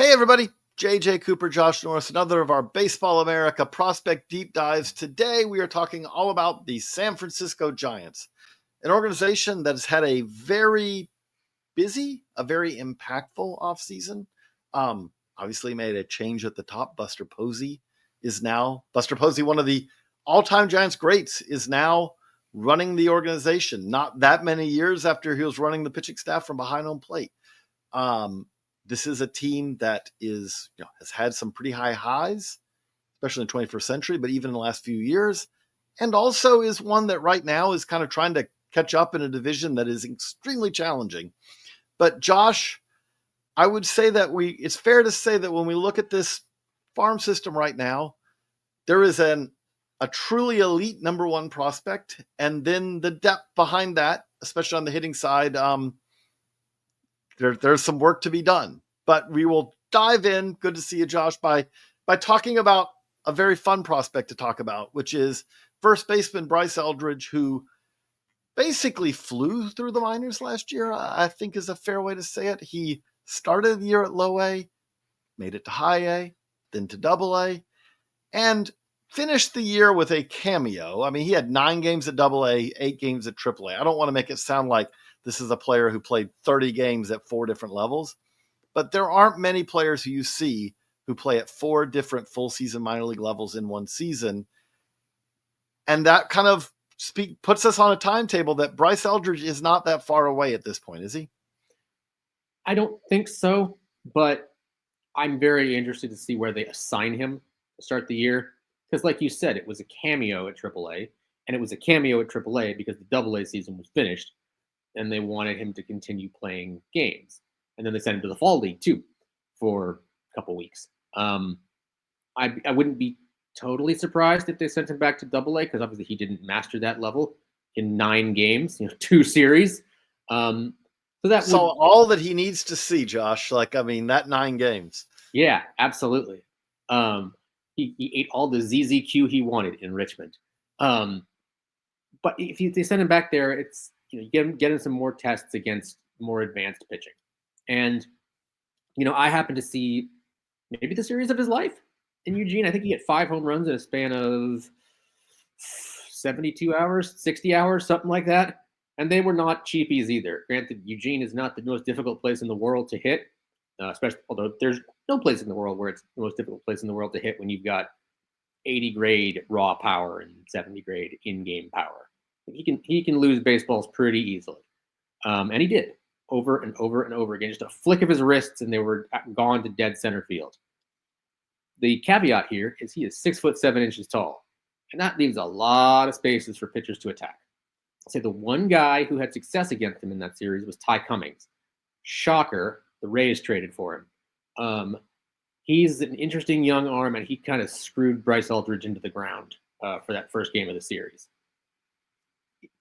Hey, everybody. JJ Cooper, Josh Norris, another of our Baseball America prospect deep dives. Today, we are talking all about the San Francisco Giants, an organization that has had a very busy, a very impactful offseason. Obviously, made a change at the top. Buster Posey, one of the all-time Giants greats, is now running the organization. Not that many years after he was running the pitching staff from behind home plate. This is a team that has had some pretty high highs, especially in the 21st century, but even in the last few years, and also is one that right now is kind of trying to catch up in a division that is extremely challenging. But Josh, I would say that it's fair to say that when we look at this farm system right now, there is a truly elite number one prospect, and then the depth behind that, especially on the hitting side, there's some work to be done, but we will dive in. Good to see you, Josh, by talking about a very fun prospect to talk about, which is first baseman Bryce Eldridge, who basically flew through the minors last year, I think is a fair way to say it. He started the year at low A, made it to high A, then to double A, and finished the year with a cameo. I mean, he had 9 games at double A, 8 games at triple A. I don't want to make it sound like this is a player who played 30 games at 4 different levels, but there aren't many players who you see who play at 4 different full season minor league levels in one season. And that kind of puts us on a timetable that Bryce Eldridge is not that far away at this point, is he? I don't think so, but I'm very interested to see where they assign him to start the year. Because like you said, it was a cameo at AAA, and it was a cameo at AAA because the AA season was finished, and they wanted him to continue playing games. And then they sent him to the Fall League, too, for a couple weeks. I wouldn't be totally surprised if they sent him back to AA, because obviously he didn't master that level in 9 games, 2 series. So all that he needs to see, Josh, that 9 games. Yeah, absolutely. He ate all the ZZQ he wanted in Richmond. But if they send him back there, it's get him some more tests against more advanced pitching. And I happen to see maybe the series of his life in Eugene. I think he hit 5 home runs in a span of 72 hours, 60 hours, something like that. And they were not cheapies either. Granted, Eugene is not the most difficult place in the world to hit, especially although there's no place in the world where it's the most difficult place in the world to hit when you've got 80 grade raw power and 70 grade in-game power. He can lose baseballs pretty easily, and he did over and over and over again. Just a flick of his wrists, and they were gone to dead center field. The caveat here is he is 6'7" tall, and that leaves a lot of spaces for pitchers to attack. I'll say the one guy who had success against him in that series was Ty Cummings. Shocker, the Rays traded for him. He's an interesting young arm, and he kind of screwed Bryce Eldridge into the ground for that first game of the series.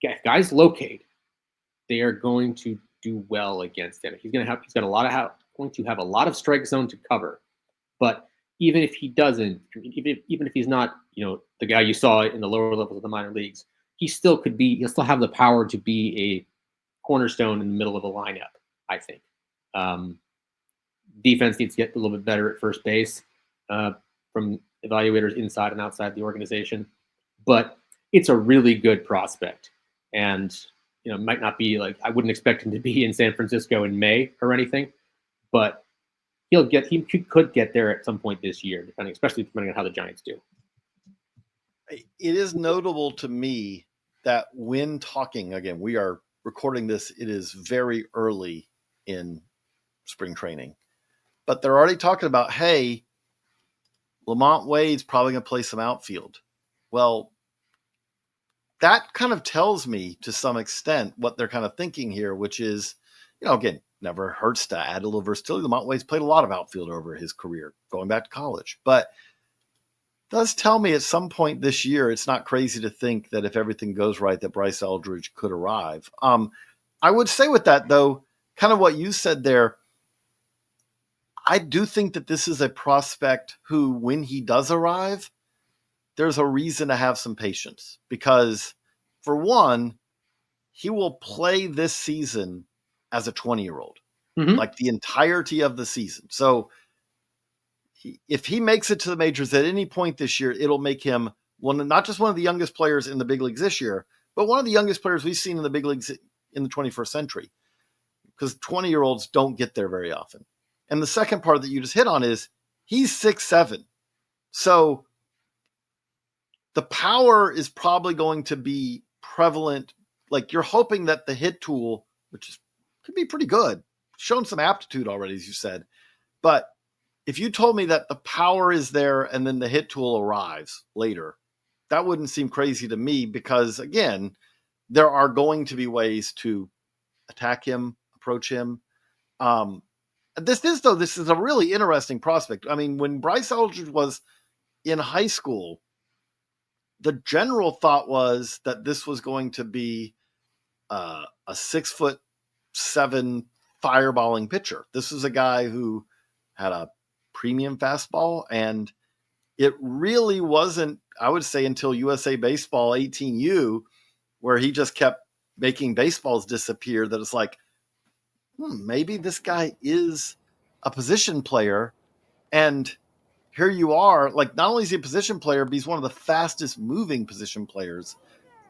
If guys locate, they are going to do well against him. He's going to have a lot of strike zone to cover. But even if he doesn't, even if he's not, the guy you saw in the lower levels of the minor leagues, he'll still have the power to be a cornerstone in the middle of a lineup, I think. Defense needs to get a little bit better at first base from evaluators inside and outside the organization. But it's a really good prospect. And, it might not be I wouldn't expect him to be in San Francisco in May or anything, but he could get there at some point this year, especially depending on how the Giants do. It is notable to me that when talking, again, we are recording this, it is very early in spring training, but they're already talking about, hey, Lamont Wade's probably going to play some outfield. Well, that kind of tells me to some extent what they're kind of thinking here, which is, again, never hurts to add a little versatility. Lamont Wade's played a lot of outfield over his career, going back to college, but does tell me at some point this year, it's not crazy to think that if everything goes right, that Bryce Eldridge could arrive. I would say with that, though, kind of what you said there, I do think that this is a prospect who, when he does arrive, there's a reason to have some patience because, for one, he will play this season as a 20-year-old, like the entirety of the season. So if he makes it to the majors at any point this year, it'll make him not just one of the youngest players in the big leagues this year, but one of the youngest players we've seen in the big leagues in the 21st century, because 20-year-olds don't get there very often. And the second part that you just hit on is he's 6'7". So the power is probably going to be prevalent. Like, you're hoping that the hit tool, could be pretty good, shown some aptitude already, as you said. But if you told me that the power is there and then the hit tool arrives later, that wouldn't seem crazy to me, because, again, there are going to be ways to attack him, approach him. This is a really interesting prospect. I mean, when Bryce Eldridge was in high school, the general thought was that this was going to be a 6'7" fireballing pitcher. This was a guy who had a premium fastball, and it really wasn't, I would say, until USA Baseball 18U, where he just kept making baseballs disappear, that it's like, maybe this guy is a position player. And here you are, like, not only is he a position player, but he's one of the fastest moving position players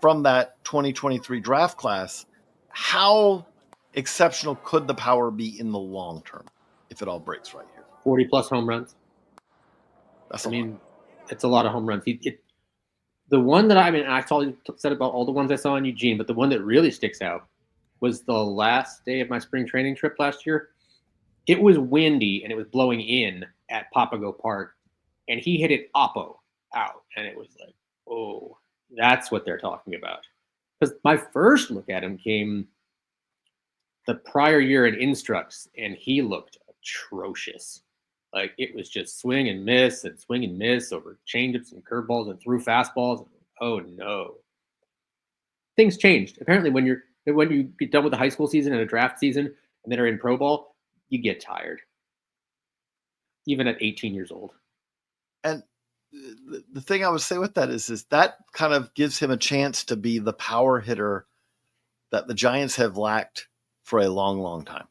from that 2023 draft class. How exceptional could the power be in the long term if it all breaks right here? 40 plus home runs. That's a lot. It's a lot of home runs. The one that I said about all the ones I saw in Eugene, but the one that really sticks out was the last day of my spring training trip last year. It was windy and it was blowing in at Papago Park, and he hit it oppo out, and it was like, oh, that's what they're talking about. Because my first look at him came the prior year in Instructs, and he looked atrocious. Like, it was just swing and miss over changeups and curveballs and through fastballs. Oh no, things changed. Apparently, when you get done with the high school season and a draft season, and then are in pro ball, you get tired, even at 18 years old. And the thing I would say with that is that kind of gives him a chance to be the power hitter that the Giants have lacked for a long, long time.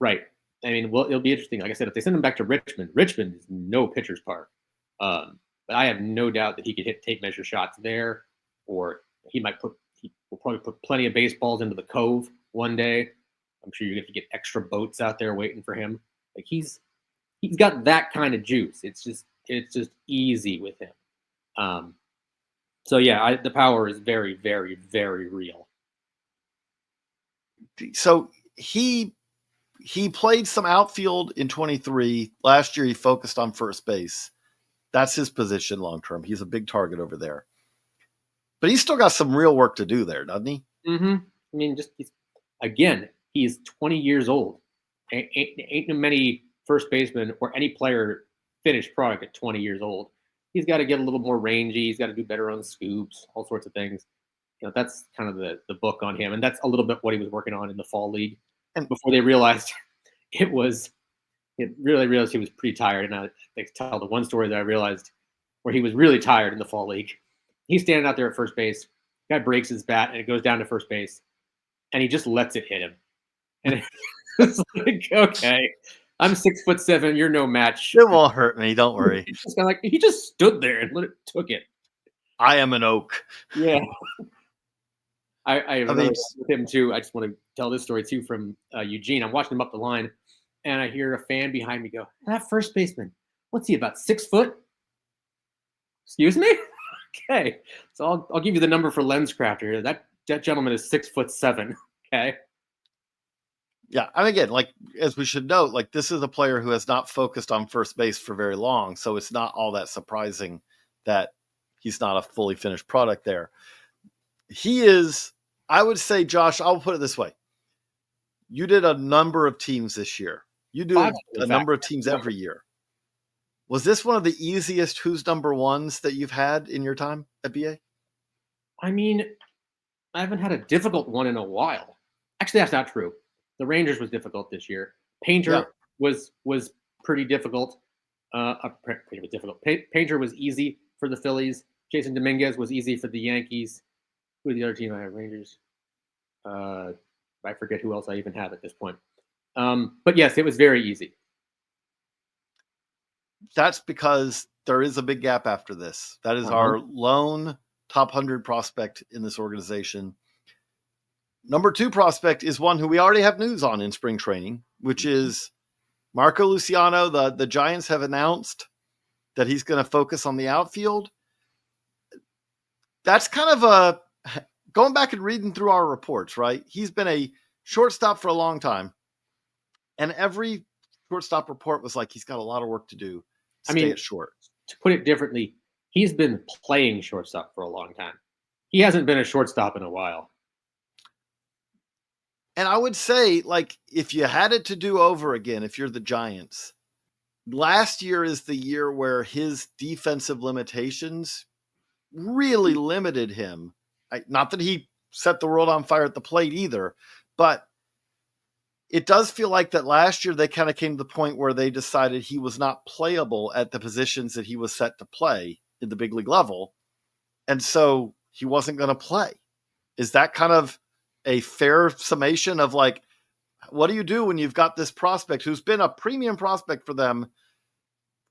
Right. I mean, well, it'll be interesting. Like I said, if they send him back to Richmond is no pitcher's park. But I have no doubt that he could hit tape measure shots there, or he will probably put plenty of baseballs into the Cove one day. I'm sure you're going to get extra boats out there waiting for him. Like, he's got that kind of juice. It's just easy with him. So yeah, the power is very, very, very real. So he played some outfield in 23. Last year, he focused on first base. That's his position long term. He's a big target over there. But he's still got some real work to do there, doesn't he? Mm-hmm. I mean, he's 20 years old. Ain't many first basemen or any player finished product at 20 years old. He's got to get a little more rangy. He's got to do better on scoops, all sorts of things. That's kind of the book on him. And that's a little bit what he was working on in the fall league. And before they realized he was pretty tired. And I tell the one story that I realized where he was really tired in the fall league. He's standing out there at first base. Guy breaks his bat and it goes down to first base, and he just lets it hit him. And it's like, okay, I'm 6'7". You're no match. It won't hurt me. Don't worry. It's kind of like he just stood there and took it. I am an oak. Yeah. I have another with him too. I just want to tell this story too from Eugene. I'm watching him up the line, and I hear a fan behind me go, "That first baseman, what's he, about 6 foot?" Excuse me? Okay, so I'll give you the number for LensCrafter. That gentleman is 6'7". Okay. Yeah, and again, like, as we should note, like, this is a player who has not focused on first base for very long, so it's not all that surprising that he's not a fully finished product there. He is, I would say, Josh, I'll put it this way. You did a number of teams this year. You do a number of teams every year. Was this one of the easiest who's number ones that you've had in your time at BA? I mean, I haven't had a difficult one in a while. Actually, that's not true. The Rangers was difficult this year. Painter was pretty difficult. Pretty difficult. Painter was easy for the Phillies. Jason Dominguez was easy for the Yankees. Who was the other team I had? Rangers. I forget who else I even have at this point. But yes, it was very easy. That's because there is a big gap after this. That is our lone top 100 prospect in this organization. Number 2 prospect is one who we already have news on in spring training, which is Marco Luciano. The Giants have announced that he's going to focus on the outfield. That's kind of going back and reading through our reports, right? He's been a shortstop for a long time. And every shortstop report was like, he's got a lot of work to do. Stay at short. To put it differently, he's been playing shortstop for a long time. He hasn't been a shortstop in a while. And I would say, like, if you had it to do over again, if you're the Giants, last year is the year where his defensive limitations really limited him. Not that he set the world on fire at the plate either, but it does feel like that last year they kind of came to the point where they decided he was not playable at the positions that he was set to play in the big league level. And so he wasn't going to play. Is that kind of a fair summation of like, what do you do when you've got this prospect who's been a premium prospect for them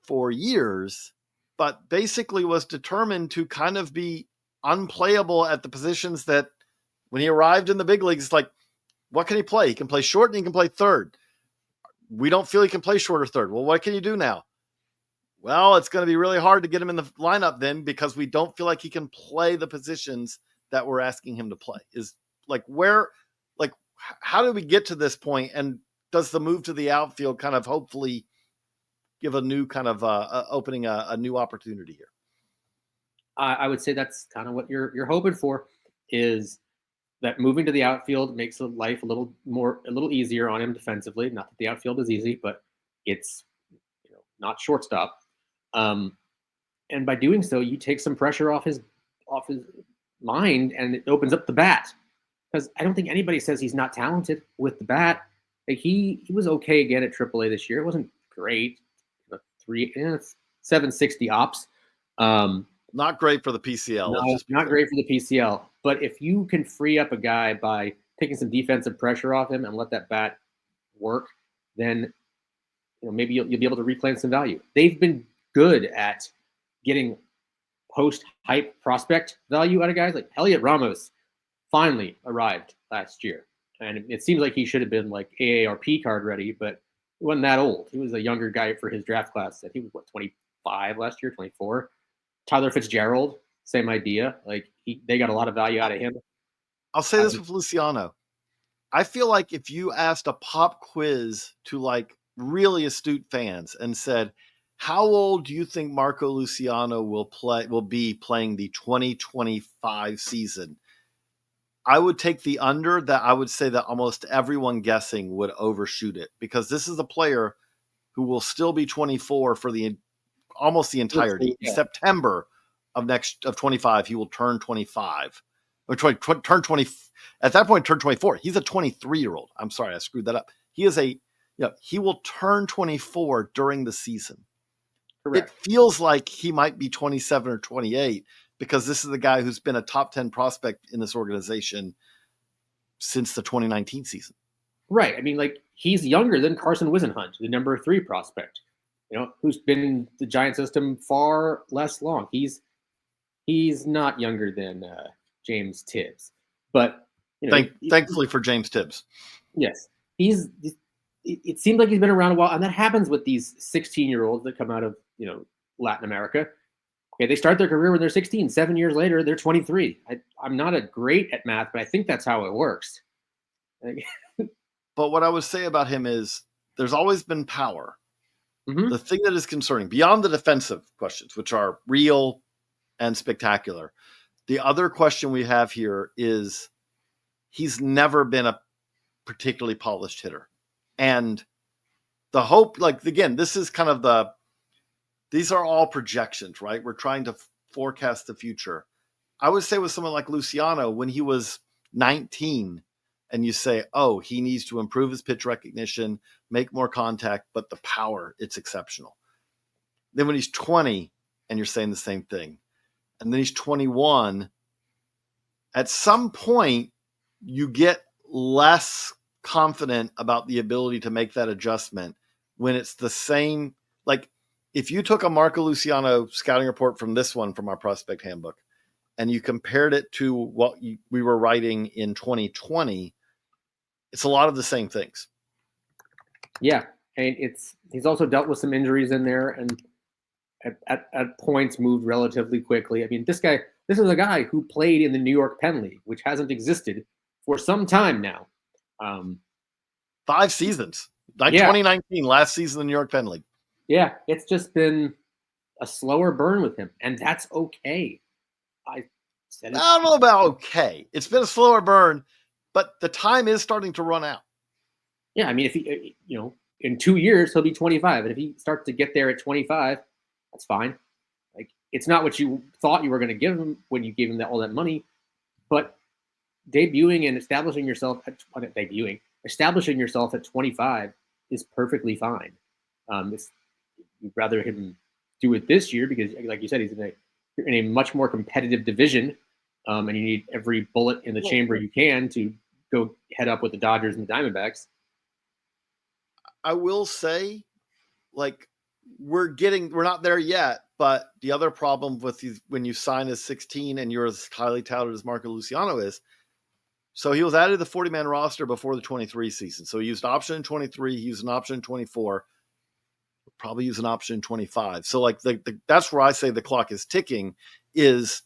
for years, but basically was determined to kind of be unplayable at the positions that when he arrived in the big leagues, like, what can he play? He can play short and he can play third. We don't feel he can play short or third. Well, what can you do now? Well, it's going to be really hard to get him in the lineup then because we don't feel like he can play the positions that we're asking him to play. Is like how do we get to this point? And does the move to the outfield kind of hopefully give a new kind of opening a new opportunity here? I would say that's kind of what you're hoping for, is that moving to the outfield makes life a little easier on him defensively. Not that the outfield is easy, but it's not shortstop. And by doing so, you take some pressure off his mind, and it opens up the bat. Because I don't think anybody says he's not talented with the bat. Like he was okay again at AAA this year. It wasn't great. 760 ops. Not great for the PCL. No, not great for the PCL. But if you can free up a guy by taking some defensive pressure off him and let that bat work, then maybe you'll be able to reclaim some value. They've been good at getting post-hype prospect value out of guys. Like Heliot Ramos finally arrived last year. And it seems like he should have been like AARP card ready, but he wasn't that old. He was a younger guy for his draft class. He was, 25 last year, 24. Tyler Fitzgerald, same idea. Like they got a lot of value out of him. I'll say this with Luciano. I feel like if you asked a pop quiz to like really astute fans and said, how old do you think Marco Luciano will be playing the 2025 season? I would take the under. That I would say that almost everyone guessing would overshoot it, because this is a player who will still be 24 for almost the entirety. Yeah. September of 25, he will turn 25. Or turn 20. At that point, turn 24. He's a 23-year-old. I'm sorry, I screwed that up. He is he will turn 24 during the season. Correct. It feels like he might be 27 or 28, because this is the guy who's been a top 10 prospect in this organization since the 2019 season. Right. I mean, like, he's younger than Carson Whisenhunt, the number 3 prospect, who's been in the Giant system far less long. He's not younger than James Tibbs, but thankfully for James Tibbs. Yes. It seems like he's been around a while, and that happens with these 16-year-olds that come out of, Latin America. Okay, they start their career when they're 16. 7 years later, they're 23. I'm not a great at math, but I think that's how it works. But what I would say about him is there's always been power. Mm-hmm. The thing that is concerning, beyond the defensive questions, which are real and spectacular, the other question we have here is he's never been a particularly polished hitter. And the hope, like, again, this is kind of these are all projections, right? We're trying to forecast the future. I would say with someone like Luciano, when he was 19, and you say, oh, he needs to improve his pitch recognition, make more contact, but the power, it's exceptional. Then when he's 20, and you're saying the same thing, and then he's 21, at some point, you get less confident about the ability to make that adjustment when it's the same. Like, if you took a Marco Luciano scouting report from this one, from our prospect handbook, and you compared it to what we were writing in 2020, it's a lot of the same things. Yeah, and he's also dealt with some injuries in there, and at points moved relatively quickly. I mean, this is a guy who played in the New York Penn League, which hasn't existed for some time now. 5 seasons. Like 2019, last season in the New York Penn League. Yeah, it's just been a slower burn with him, and that's okay. I don't know about okay. It's been a slower burn, but the time is starting to run out. Yeah, I mean, if he, in 2 years he'll be 25, and if he starts to get there at 25, that's fine. Like, it's not what you thought you were going to give him when you gave him all that money, but debuting and establishing yourself at 25 is perfectly fine. You'd rather him do it this year because, like you said, he's in a much more competitive division, and you need every bullet in the chamber you can to go head up with the Dodgers and the Diamondbacks. I will say, like, we're not there yet, but the other problem with when you sign as 16 and you're as highly touted as Marco Luciano is, so he was added to the 40-man roster before the 23 season. So he used an option in 23, he used an option in 24, probably use an option in 25. So like that's where I say the clock is ticking, is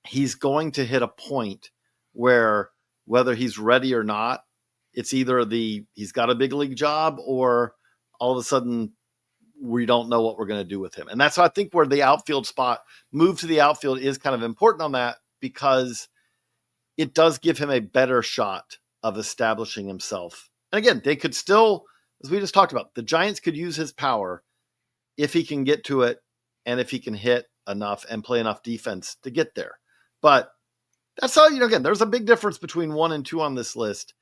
he's going to hit a point where whether he's ready or not, it's either he's got a big league job or all of a sudden we don't know what we're going to do with him. And that's, I think, where the outfield spot, move to the outfield, is kind of important on that, because it does give him a better shot of establishing himself. And again, they could still, as we just talked about, the Giants could use his power if he can get to it and if he can hit enough and play enough defense to get there. But that's how, again, there's a big difference between 1 and 2 on this list.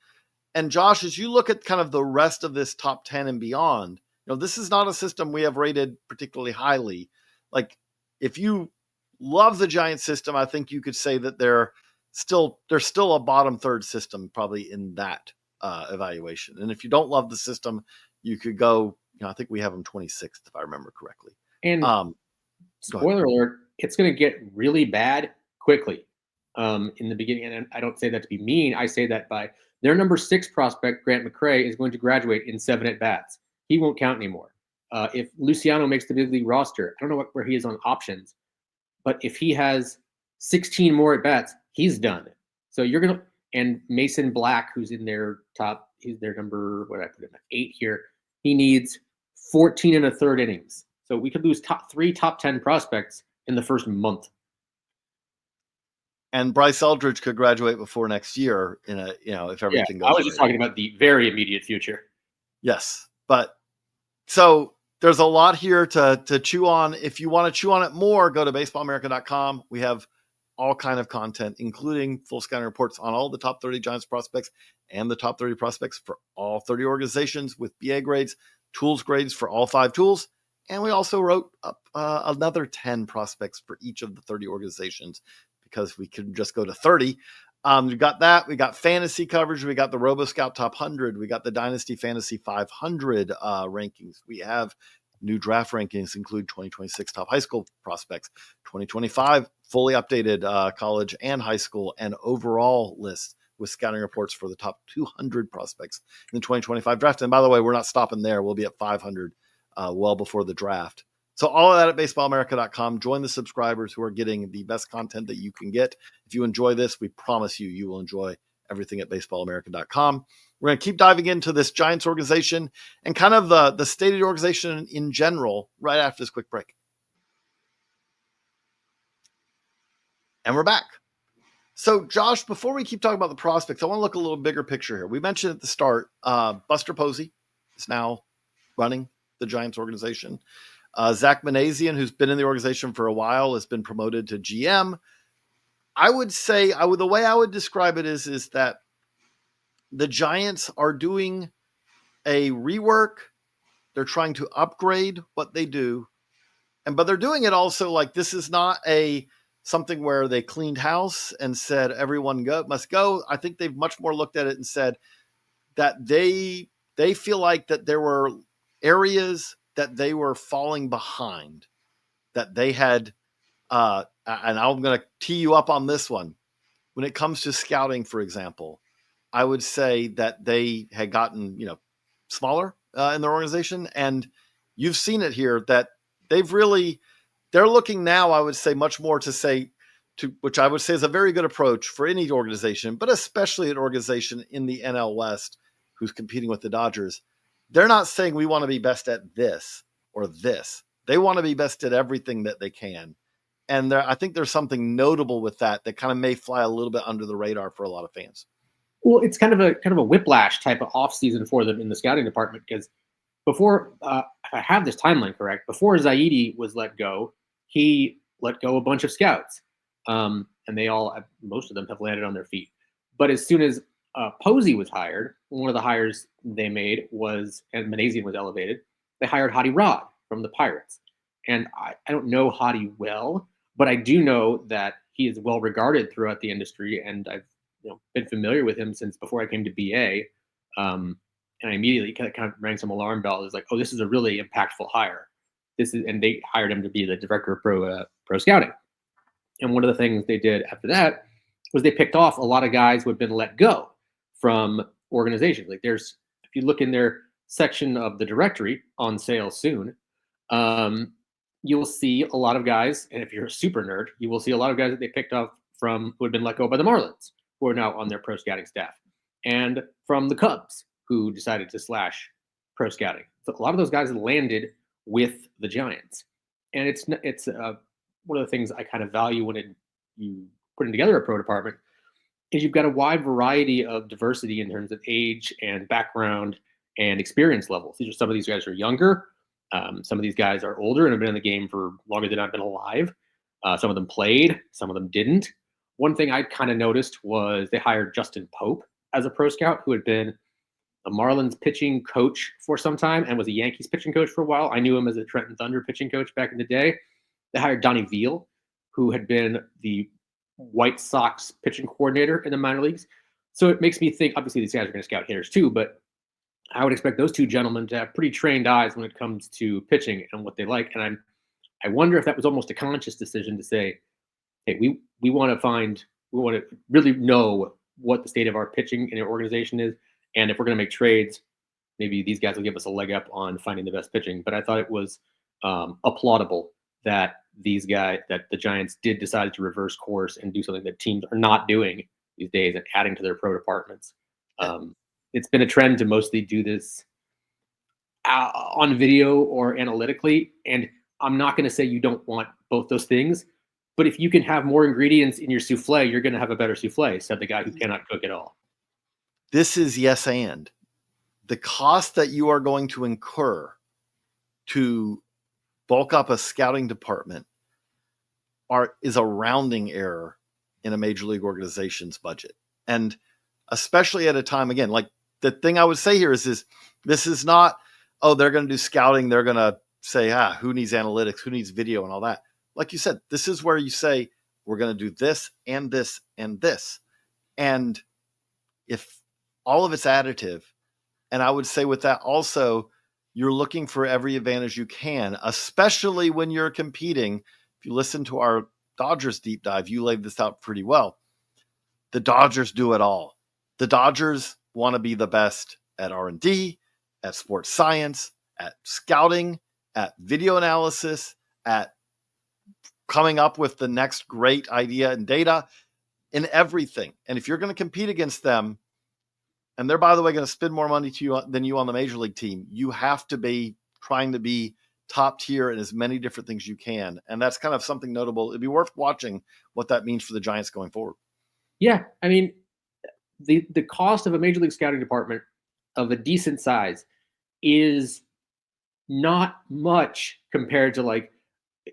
And Josh, as you look at kind of the rest of this top 10 and beyond, this is not a system we have rated particularly highly. Like, if you love the Giants system, I think you could say that they're still a bottom third system probably in that evaluation. And if you don't love the system, you could go, I think we have them 26th, if I remember correctly. And spoiler alert, it's going to get really bad quickly in the beginning. And I don't say that to be mean. I say that by their number 6 prospect, Grant McCray, is going to graduate in 7 at-bats. He won't count anymore. If Luciano makes the big league roster, I don't know where he is on options, but if he has 16 more at-bats, he's done. So you're going to – and Mason Black, who's in their top – he's their number – what did I put him at? 8 here. He needs 14 1/3 innings. So we could lose three top 10 prospects in the first month. And Bryce Eldridge could graduate before next year if everything goes. I was just talking about the very immediate future. Yes. But so there's a lot here to chew on. If you want to chew on it more, go to baseballamerica.com. We have all kind of content, including full scouting reports on all the top 30 Giants prospects and the top 30 prospects for all 30 organizations, with BA grades, tools grades for all 5 tools. And we also wrote up another 10 prospects for each of the 30 organizations, because we could just go to 30. We got that. We got fantasy coverage. We got the RoboScout Top 100. We got the Dynasty Fantasy 500 rankings. We have new draft rankings, include 2026 top high school prospects, 2025 fully updated college and high school and overall lists with scouting reports for the top 200 prospects in the 2025 draft. And by the way, we're not stopping there. We'll be at 500 well before the draft. So all of that at baseballamerica.com. Join the subscribers who are getting the best content that you can get. If you enjoy this, we promise you will enjoy everything at baseballamerica.com. We're going to keep diving into this Giants organization and kind of the state of the organization in general right after this quick break. And we're back. So, Josh, before we keep talking about the prospects, I want to look a little bigger picture here. We mentioned at the start, Buster Posey is now running the Giants organization. Zach Manassian, who's been in the organization for a while, has been promoted to GM. I would say, the way I would describe it is that the Giants are doing a rework. They're trying to upgrade what they do. But they're doing it also like this is not something where they cleaned house and said everyone must go. I think they've much more looked at it and said that they feel like that there were areas that they were falling behind, that they had, and I'm going to tee you up on this one. When it comes to scouting, for example, I would say that they had gotten, smaller in their organization. And you've seen it here that they're looking now, I would say, much more which I would say is a very good approach for any organization, but especially an organization in the NL West who's competing with the Dodgers. They're not saying we want to be best at this or this. They want to be best at everything that they can. And I think there's something notable with that kind of may fly a little bit under the radar for a lot of fans. Well, it's kind of a whiplash type of offseason for them in the scouting department, because before, if I have this timeline correct, before Zaidi was let go, he let go a bunch of scouts, and most of them have landed on their feet. But as soon as Posey was hired, one of the hires they made was, and Manazian was elevated, they hired Hadi Rod from the Pirates. And I don't know Hadi well, but I do know that he is well regarded throughout the industry, and I've been familiar with him since before I came to BA. And I immediately kind of rang some alarm bells. It's like, oh, this is a really impactful hire. And they hired him to be the director of pro scouting. And one of the things they did after that was they picked off a lot of guys who had been let go from organizations. Like if you look in their section of the directory, on sale soon, you'll see a lot of guys, and if you're a super nerd, you will see a lot of guys that they picked up from who had been let go by the Marlins, who are now on their pro scouting staff, and from the Cubs, who decided to slash pro scouting. So a lot of those guys landed with the Giants. And it's one of the things I kind of value when you putting together a pro department is you've got a wide variety of diversity in terms of age and background and experience levels. Some of these guys are younger. Some of these guys are older and have been in the game for longer than I've been alive. Some of them played, some of them didn't. One thing I kind of noticed was they hired Justin Pope as a pro scout, who had been a Marlins pitching coach for some time and was a Yankees pitching coach for a while. I knew him as a Trenton Thunder pitching coach back in the day. They hired Donnie Veal, who had been the White Sox pitching coordinator in the minor leagues. So it makes me think, obviously these guys are going to scout hitters too, but I would expect those two gentlemen to have pretty trained eyes when it comes to pitching and what they like. And I wonder if that was almost a conscious decision to say, hey, we want to really know what the state of our pitching in our organization is. And if we're going to make trades, maybe these guys will give us a leg up on finding the best pitching. But I thought it was applaudable that the Giants did decide to reverse course and do something that teams are not doing these days and adding to their pro departments. It's been a trend to mostly do this on video or analytically. And I'm not going to say you don't want both those things, but if you can have more ingredients in your souffle, you're going to have a better souffle, said the guy who cannot cook at all. This is yes and. The cost that you are going to incur to bulk up a scouting department is a rounding error in a major league organization's budget. And especially at a time, again, like the thing I would say here is this is not, oh, they're going to do scouting. They're going to say, who needs analytics, who needs video and all that. Like you said, this is where you say, we're going to do this and this and this. And if all of it's additive, and I would say with that also, you're looking for every advantage you can, especially when you're competing. If you listen to our Dodgers deep dive, you laid this out pretty well. The Dodgers do it all. The Dodgers want to be the best at R&D, at sports science, at scouting, at video analysis, at coming up with the next great idea and data, in everything. And if you're going to compete against them, and they're, by the way, going to spend more money to you than you on the major league team, you have to be trying to be top tier in as many different things you can. And that's kind of something notable. It'd be worth watching what that means for the Giants going forward. Yeah. I mean, the cost of a major league scouting department of a decent size is not much compared to a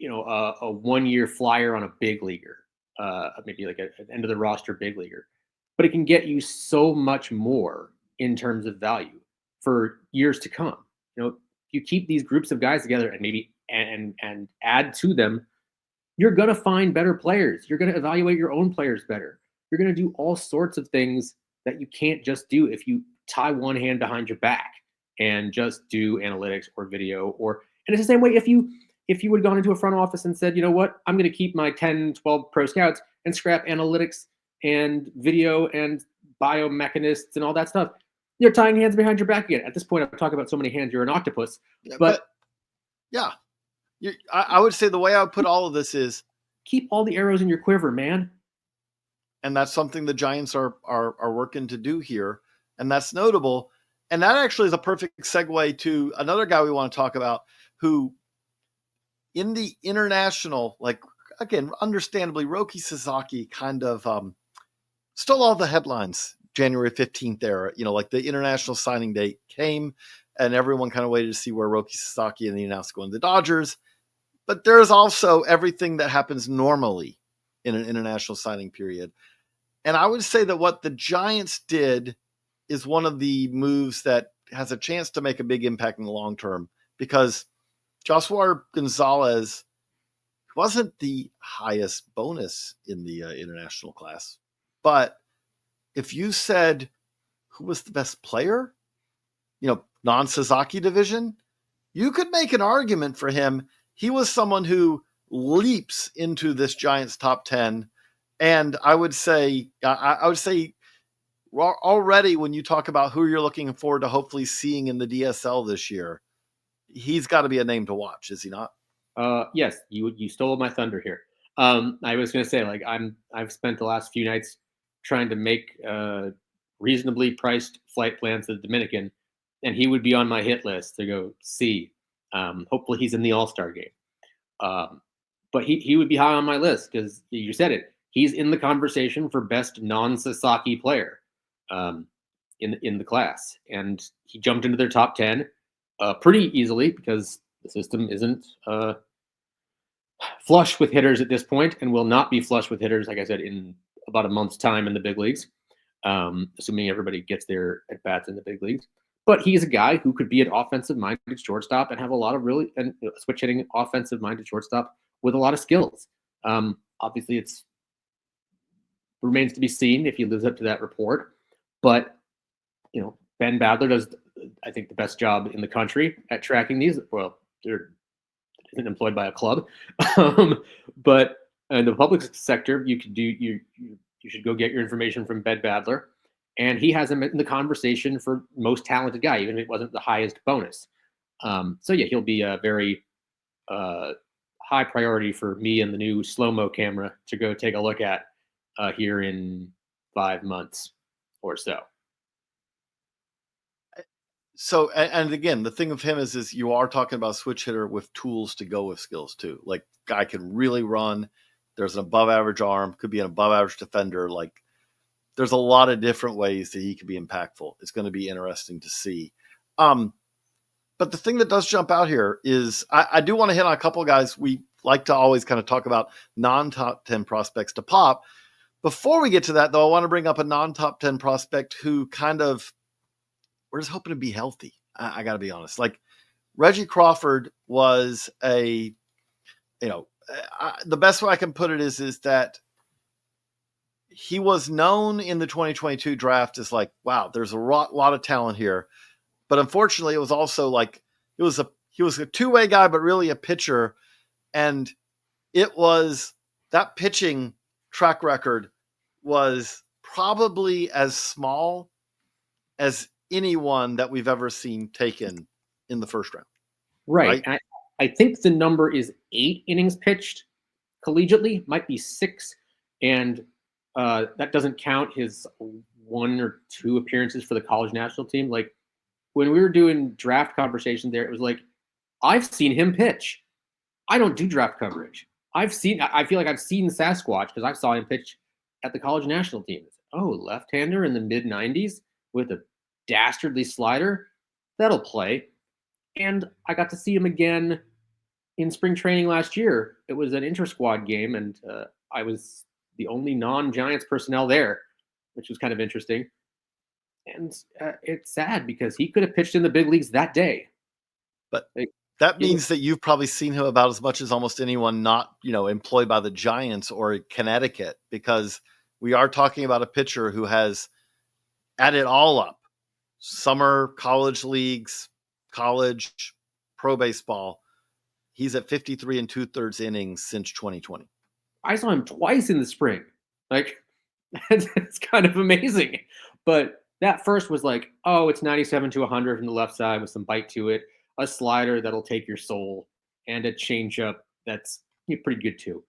1-year flyer on a big leaguer, maybe like an end of the roster big leaguer. But it can get you so much more in terms of value for years to come. You keep these groups of guys together and maybe and add to them, you're going to find better players. You're going to evaluate your own players better. You're going to do all sorts of things that you can't just do if you tie one hand behind your back and just do analytics or video, or And it's the same way if you would have gone into a front office and said, you know what, I'm going to keep my 10, 12 pro scouts and scrap analytics and video and biomechanists and all that stuff, you're tying hands behind your back again. At this point, I'm talking about so many hands, you're an octopus. Yeah, but yeah, I would say the way I would put all of this is keep all the arrows in your quiver, man. And that's something the Giants are working to do here. And that's notable. And that actually is a perfect segue to another guy we want to talk about who in the international, like, again, understandably, Roki Sasaki kind of stole all the headlines January 15th there. Like the international signing date came and everyone kind of waited to see where Roki Sasaki and the announced going to the Dodgers. But there's also everything that happens normally in an international signing period. And I would say that what the Giants did is one of the moves that has a chance to make a big impact in the long term, because Joshua Gonzalez wasn't the highest bonus in the international class. But if you said who was the best player, non-Sasaki division, you could make an argument for him. He was someone who leaps into this Giants top 10. And I would say already when you talk about who you're looking forward to hopefully seeing in the DSL this year, he's got to be a name to watch, is he not? Yes, you stole my thunder here. I was going to say, like, I've spent the last few nights trying to make reasonably priced flight plans to the Dominican, and he would be on my hit list to go see. Hopefully he's in the All-Star game. But he would be high on my list because you said it. He's in the conversation for best non-Sasaki player in the class. And he jumped into their top 10 pretty easily because the system isn't flush with hitters at this point and will not be flush with hitters, like I said, in about a month's time in the big leagues, assuming everybody gets their at-bats in the big leagues. But he's a guy who could be an offensive-minded shortstop and have a lot of switch-hitting offensive-minded shortstop with a lot of skills. Obviously, it's remains to be seen if he lives up to that report. But, Ben Badler does, I think, the best job in the country at tracking these. Well, they're isn't employed by a club, but in the public sector, you should go get your information from Ben Badler, and he has him in the conversation for most talented guy, even if it wasn't the highest bonus. So yeah, he'll be a very high priority for me and the new slow-mo camera to go take a look at here in 5 months or so. So, and again, the thing of him is you are talking about a switch hitter with tools to go with skills too. Like, guy can really run. There's an above average arm, could be an above average defender. Like, there's a lot of different ways that he could be impactful. It's going to be interesting to see. But the thing that does jump out here is I do want to hit on a couple of guys. We like to always kind of talk about non-top 10 prospects to pop. Before we get to that, though, I want to bring up a non-top 10 prospect who kind of, we're just hoping to be healthy. I got to be honest. Like, Reggie Crawford was the best way I can put it is that he was known in the 2022 draft as like, wow, there's a lot of talent here. But unfortunately, it was also like, he was a two-way guy, but really a pitcher. And it was that pitching track record was probably as small as anyone that we've ever seen taken in the first round. Right. I think the number is 8 innings pitched collegiately, might be 6. And that doesn't count his 1 or 2 appearances for the college national team. Like, when we were doing draft conversation there, it was like, I've seen him pitch. I don't do draft coverage. I feel like I've seen Sasquatch because I saw him pitch at the college national team. Oh, left-hander in the mid-90s with a dastardly slider, that'll play. And I got to see him again in spring training last year. It was an inter-squad game, and I was the only non-Giants personnel there, which was kind of interesting. And it's sad because he could have pitched in the big leagues that day. But that means that you've probably seen him about as much as almost anyone not, employed by the Giants or Connecticut, because we are talking about a pitcher who has added all up: summer, college leagues, college, pro baseball. he's at 53 and 2/3 innings since 2020. I saw him twice in the spring. Like, it's kind of amazing. But that first was like, oh, it's 97 to 100 from the left side with some bite to it, a slider that'll take your soul, and a changeup that's pretty good too.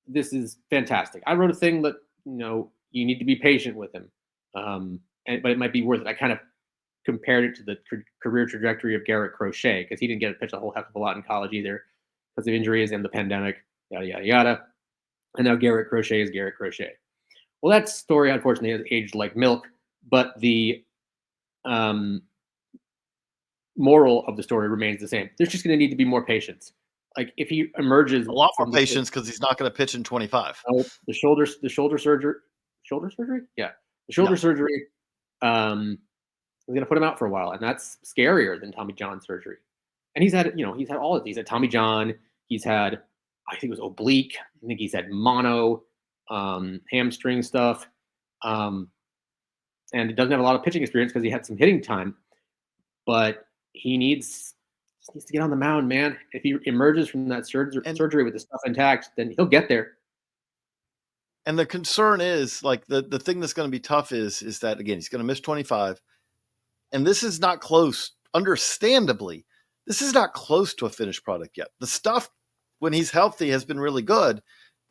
This is fantastic. I wrote a thing that, you need to be patient with him, but it might be worth it. I kind of compared it to the career trajectory of Garrett Crochet, because he didn't get to pitch a whole heck of a lot in college either because of injuries and the pandemic, yada, yada, yada. And now Garrett Crochet is Garrett Crochet. Well, that story, unfortunately, has aged like milk, but the moral of the story remains the same. There's just going to need to be more patience. Like, if he emerges a lot more patience, because he's not going to pitch in 25. The shoulder surgery, yeah, the shoulder surgery is going to put him out for a while, and that's scarier than Tommy John surgery. And he's had all of these. He's had Tommy John. He's had, I think it was oblique. I think he's had mono, hamstring stuff, and he doesn't have a lot of pitching experience because he had some hitting time. But he needs to get on the mound, man. If he emerges from that surgery with the stuff intact, then he'll get there. And the concern is, like, the thing that's going to be tough is that, again, he's going to miss 25. And this is not close. Understandably, this is not close to a finished product yet. The stuff, when he's healthy, has been really good.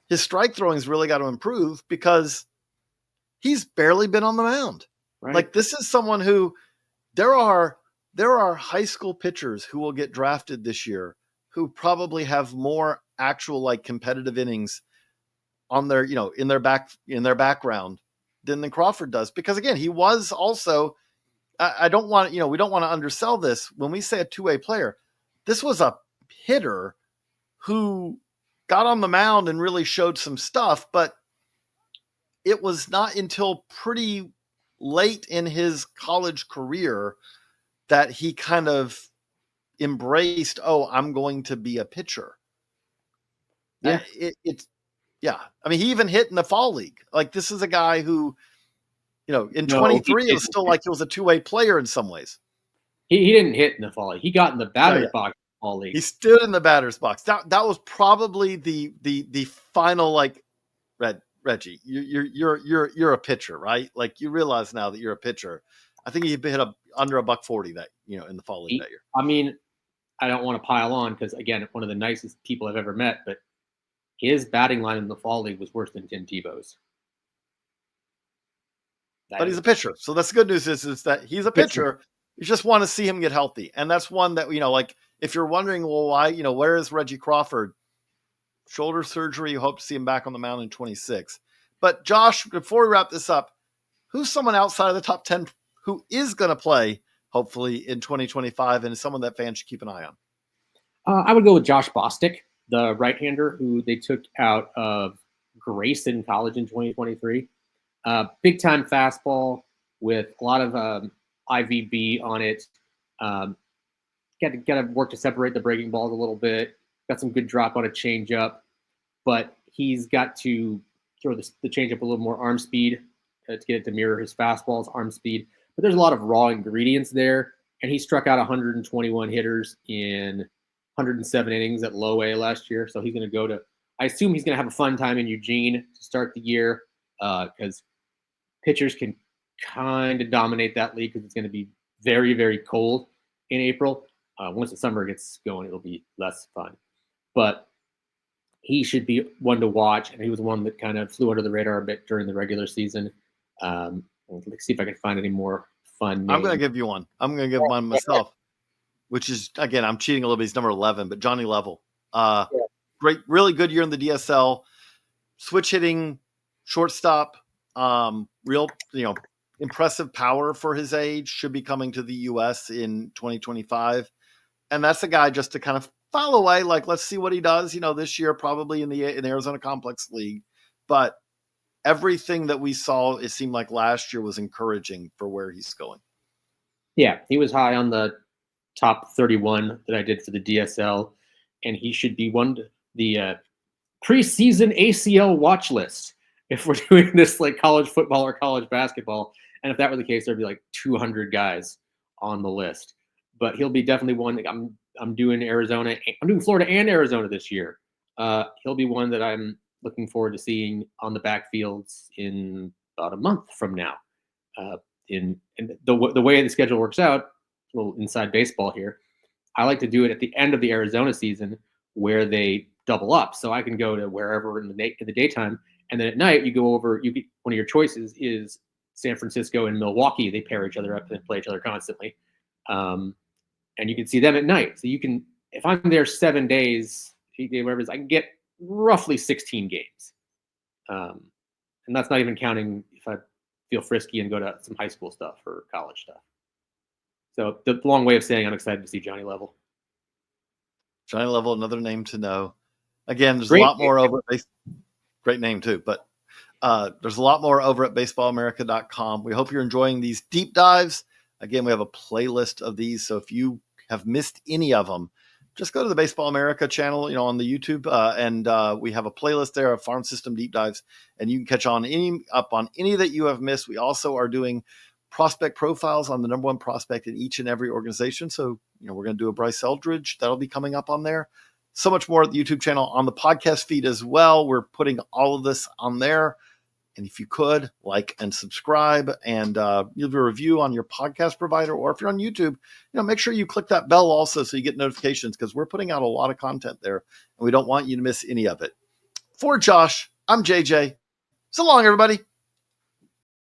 His strike throwing's really got to improve because he's barely been on the mound. Right. Like, this is someone who there are high school pitchers who will get drafted this year who probably have more actual, like, competitive innings on their, in their background than Crawford does. Because, again, he was also, I don't want, we don't want to undersell this. When we say a two-way player, this was a hitter who got on the mound and really showed some stuff, but it was not until pretty late in his college career that he kind of embraced, I'm going to be a pitcher. Yeah. Yeah. I mean, he even hit in the fall league. Like, this is a guy who, in 23, it was still like he was a two-way player in some ways. He didn't hit in the fall league. He got in the batter's box in the fall league. He stood in the batter's box. That was probably the final, like, Reggie, you're a pitcher, right? Like, you realize now that you're a pitcher. I think he hit under $140 that, in the fall league that year. I mean, I don't want to pile on because, again, one of the nicest people I've ever met, but his batting line in the fall league was worse than Tim Tebow's. But he's a pitcher. So that's the good news is that he's a pitcher. You just want to see him get healthy. And that's one that, like, if you're wondering, well, why, where is Reggie Crawford? Shoulder surgery. You hope to see him back on the mound in 26. But Josh, before we wrap this up, who's someone outside of the top 10 who is going to play, hopefully, in 2025 and is someone that fans should keep an eye on? I would go with Josh Bostic, the right-hander who they took out of Grayson College in 2023. Big-time fastball with a lot of IVB on it. Got to work to separate the breaking balls a little bit. Got some good drop on a changeup, but he's got to throw the changeup a little more arm speed to get it to mirror his fastball's arm speed. But there's a lot of raw ingredients there, and he struck out 121 hitters in 107 innings at low A last year. So he's going to go to, I assume he's going to have a fun time in Eugene to start the year because pitchers can kind of dominate that league because it's going to be very, very cold in April. Once the summer gets going, it'll be less fun. But he should be one to watch, and he was one that kind of flew under the radar a bit during the regular season. Let's see if I can find any more fun names. I'm going to give you one. I'm going to give one myself, which is, again, I'm cheating a little bit. He's number 11, but Johnny Level. Great, really good year in the DSL. Switch hitting, shortstop, real, impressive power for his age. Should be coming to the U.S. in 2025. And that's a guy just to kind of file away. Like, let's see what he does, this year, probably in the Arizona Complex League. But everything that we saw, it seemed like last year was encouraging for where he's going. Yeah, he was high on the top 31 that I did for the DSL, and he should be the preseason ACL watch list if we're doing this like college football or college basketball. And if that were the case, there'd be like 200 guys on the list. But he'll be definitely one. I'm doing Arizona. I'm doing Florida and Arizona this year. He'll be one that I'm looking forward to seeing on the backfields in about a month from now. In the way the schedule works out, a little inside baseball here. I like to do it at the end of the Arizona season where they double up, so I can go to wherever in the daytime, and then at night you go over. You get one of your choices is San Francisco and Milwaukee. They pair each other up and play each other constantly, and you can see them at night. So you can, if I'm there 7 days, whatever it is, I can get roughly 16 games, and that's not even counting if I feel frisky and go to some high school stuff or college stuff. So the long way of saying I'm excited to see Johnny Level. Johnny Level, another name to know. Again, there's a lot more over at great name too, but there's a lot more over at baseballamerica.com. We hope you're enjoying these deep dives. Again, we have a playlist of these, so if you have missed any of them, just go to the Baseball America channel, on the YouTube, and we have a playlist there of farm system deep dives, and you can catch up on any that you have missed. We also are doing prospect profiles on the number one prospect in each and every organization. So, we're going to do a Bryce Eldridge. That'll be coming up on there. So much more at the YouTube channel, on the podcast feed as well. We're putting all of this on there. And if you could, like and subscribe and leave a review on your podcast provider, or if you're on YouTube, make sure you click that bell also so you get notifications, because we're putting out a lot of content there and we don't want you to miss any of it. For Josh, I'm JJ. So long, everybody.